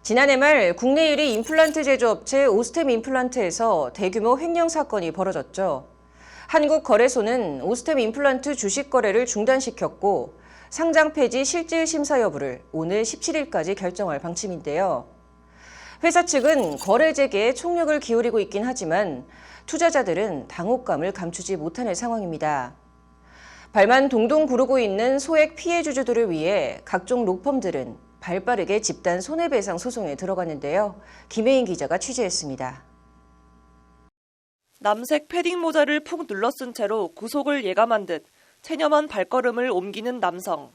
지난해 말 국내 1위 임플란트 제조업체 오스템 임플란트에서 대규모 횡령 사건이 벌어졌죠. 한국거래소는 오스템 임플란트 주식 거래를 중단시켰고 상장 폐지 실질 심사 여부를 오늘 17일까지 결정할 방침인데요. 회사 측은 거래 재개에 총력을 기울이고 있긴 하지만 투자자들은 당혹감을 감추지 못하는 상황입니다. 발만 동동 구르고 있는 소액 피해 주주들을 위해 각종 록펌들은 발빠르게 집단 손해배상 소송에 들어갔는데요. 김혜인 기자가 취재했습니다. 남색 패딩 모자를 푹 눌러 쓴 채로 구속을 예감한 듯 체념한 발걸음을 옮기는 남성.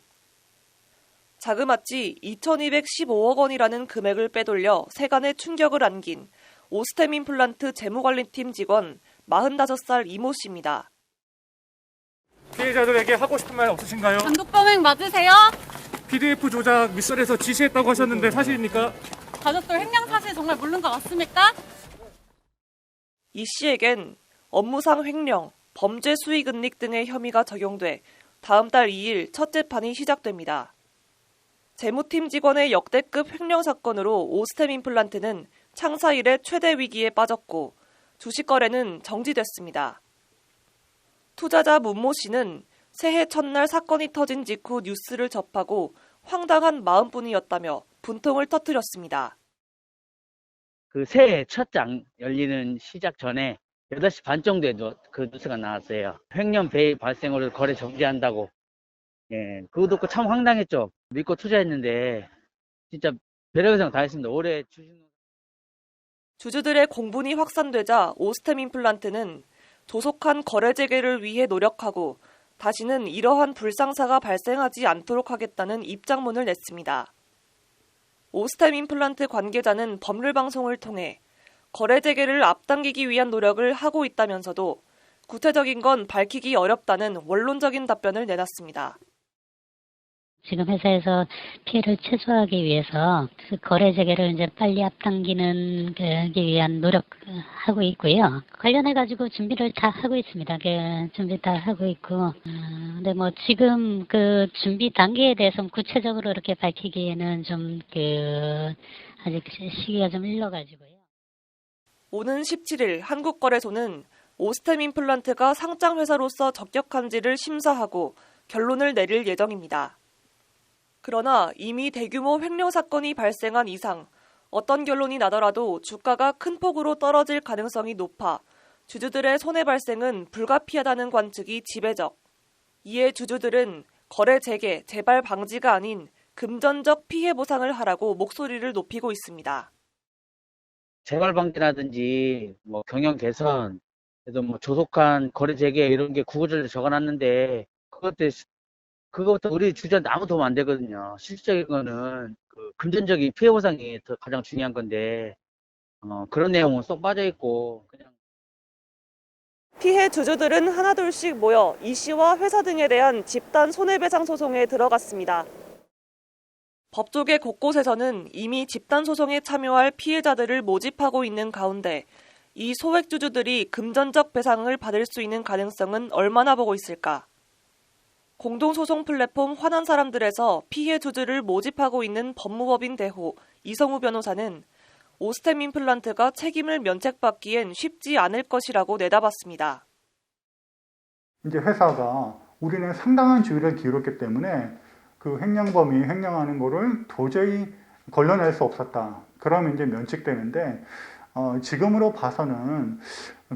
자그마치 2,215억 원이라는 금액을 빼돌려 세간의 충격을 안긴 오스템 임플란트 재무관리팀 직원 45살 이모 씨입니다. 피해자들에게 하고 싶은 말 없으신가요? 단독범행 맞으세요? PDF 조작 윗선에서 지시했다고 하셨는데 사실입니까? 가족들 횡령 사실 정말 모르는 거 맞습니까? 이 씨에겐 업무상 횡령, 범죄 수익은닉 등의 혐의가 적용돼 다음 달 2일 첫 재판이 시작됩니다. 재무팀 직원의 역대급 횡령 사건으로 오스템 임플란트는 창사 이래 최대 위기에 빠졌고 주식 거래는 정지됐습니다. 투자자 문모 씨는 새해 첫날 사건이 터진 직후 뉴스를 접하고 황당한 마음뿐이었다며 분통을 터뜨렸습니다. 그 새해 첫 장 열리는 시작 전에 8시 반 정도에 그 뉴스가 나왔어요. 횡령 배임 발생으로 거래 정지한다고. 예, 그거 듣고 참 황당했죠. 믿고 투자했는데 진짜 별의별 다 했습니다. 올해 주주들의 공분이 확산되자 오스템 임플란트는 조속한 거래 재개를 위해 노력하고 다시는 이러한 불상사가 발생하지 않도록 하겠다는 입장문을 냈습니다. 오스템 임플란트 관계자는 법률방송을 통해 거래 재개를 앞당기기 위한 노력을 하고 있다면서도 구체적인 건 밝히기 어렵다는 원론적인 답변을 내놨습니다. 지금 회사에서 피해를 최소화하기 위해서 그 거래 재개를 이제 빨리 앞당기는 기 위한 노력하고 있고요. 관련해 가지고 준비를 다 하고 있습니다. 준비 다 하고 있고, 근데 뭐 지금 그 준비 단계에 대해서 구체적으로 이렇게 밝히기에는 좀 아직 시기가 좀 일러가지고요. 오는 17일 한국거래소는 오스템 임플란트가 상장 회사로서 적격한지를 심사하고 결론을 내릴 예정입니다. 그러나 이미 대규모 횡령 사건이 발생한 이상 어떤 결론이 나더라도 주가가 큰 폭으로 떨어질 가능성이 높아 주주들의 손해 발생은 불가피하다는 관측이 지배적. 이에 주주들은 거래 재개, 재발 방지가 아닌 금전적 피해 보상을 하라고 목소리를 높이고 있습니다. 재발 방지라든지 뭐 경영 개선, 그래도 뭐 조속한 거래 재개 이런 게 구구절절 적어놨는데 그것도 우리 주주한테 아무 도움 안 되거든요. 실질적인 거는 그 금전적인 피해 보상이 더 가장 중요한 건데 그런 내용은 쏙 빠져 있고 그냥. 피해 주주들은 하나둘씩 모여 이 씨와 회사 등에 대한 집단 손해배상 소송에 들어갔습니다. 법조계 곳곳에서는 이미 집단 소송에 참여할 피해자들을 모집하고 있는 가운데 이 소액 주주들이 금전적 배상을 받을 수 있는 가능성은 얼마나 보고 있을까? 공동소송 플랫폼 화난 사람들에서 피해 주주를 모집하고 있는 법무법인 대호 이성우 변호사는 오스템 임플란트가 책임을 면책받기엔 쉽지 않을 것이라고 내다봤습니다. 이제 회사가 우리는 상당한 주의를 기울였기 때문에 그 횡령범이 횡령하는 거를 도저히 걸러낼 수 없었다. 그러면 이제 면책되는데 지금으로 봐서는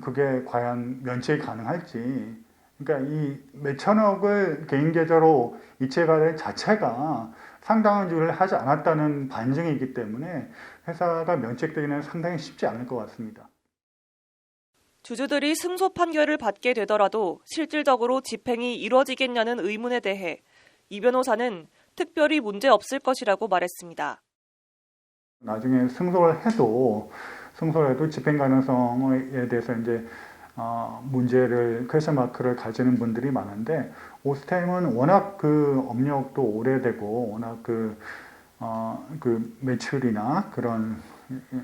그게 과연 면책이 가능할지. 그러니까 이 몇천억을 개인 계좌로 이체가 자체가 상당한 주의를 하지 않았다는 반증이기 때문에 회사가 면책되기는 상당히 쉽지 않을 것 같습니다. 주주들이 승소 판결을 받게 되더라도 실질적으로 집행이 이뤄지겠냐는 의문에 대해 이 변호사는 특별히 문제 없을 것이라고 말했습니다. 나중에 승소를 해도 집행 가능성에 대해서 이제 문제를 퀘스천 마크를 가지는 분들이 많은데 오스템은 워낙 그 업력도 오래되고 워낙 그 매출이나 그런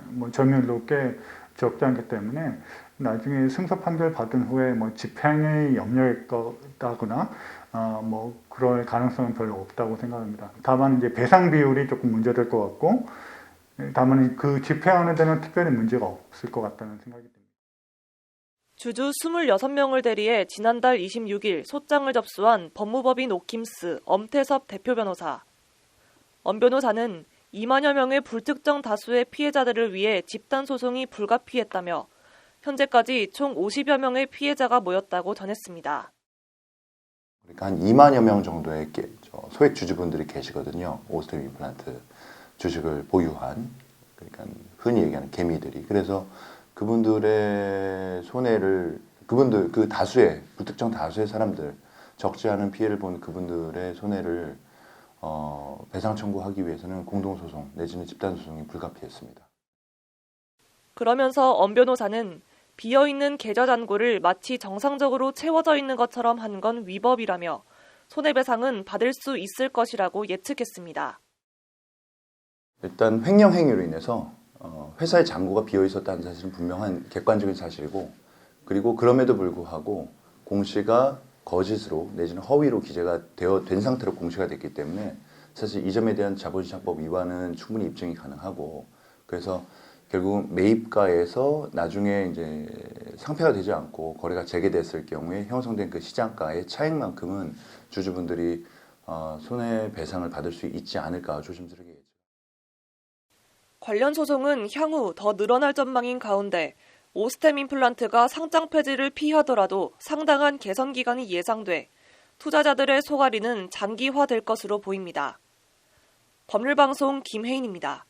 뭐 점유율도 꽤 적지 않기 때문에 나중에 승소 판결 받은 후에 뭐 집행에 염려했다거나 뭐 그럴 가능성은 별로 없다고 생각합니다. 다만 이제 배상 비율이 조금 문제될 것 같고 다만 그 집행하는 데는 특별히 문제가 없을 것 같다는 생각이 듭니다. 주주 26명을 대리해 지난달 26일 소장을 접수한 법무법인 오킴스 엄태섭 대표 변호사. 엄 변호사는 2만여 명의 불특정 다수의 피해자들을 위해 집단 소송이 불가피했다며 현재까지 총 50여 명의 피해자가 모였다고 전했습니다. 그러니까 한 2만여 명 정도의 소액 주주분들이 계시거든요. 오스템 임플란트 주식을 보유한, 그러니까 흔히 얘기하는 개미들이. 그래서 그분들의 손해를, 그 다수의, 불특정 다수의 사람들, 적지 않은 피해를 본 그분들의 손해를 배상 청구하기 위해서는 공동소송 내지는 집단소송이 불가피했습니다. 그러면서 엄 변호사는 비어있는 계좌 잔고를 마치 정상적으로 채워져 있는 것처럼 한 건 위법이라며 손해배상은 받을 수 있을 것이라고 예측했습니다. 일단 횡령 행위로 인해서 회사의 잔고가 비어 있었다는 사실은 분명한 객관적인 사실이고, 그리고 그럼에도 불구하고 공시가 거짓으로 내지는 허위로 기재가 된 상태로 공시가 됐기 때문에 사실 이 점에 대한 자본시장법 위반은 충분히 입증이 가능하고, 그래서 결국 매입가에서 나중에 이제 상폐가 되지 않고 거래가 재개됐을 경우에 형성된 그 시장가의 차익만큼은 주주분들이 손해배상을 받을 수 있지 않을까 조심스럽게. 관련 소송은 향후 더 늘어날 전망인 가운데 오스템 임플란트가 상장 폐지를 피하더라도 상당한 개선 기간이 예상돼 투자자들의 소갈이는 장기화될 것으로 보입니다. 법률방송 김혜인입니다.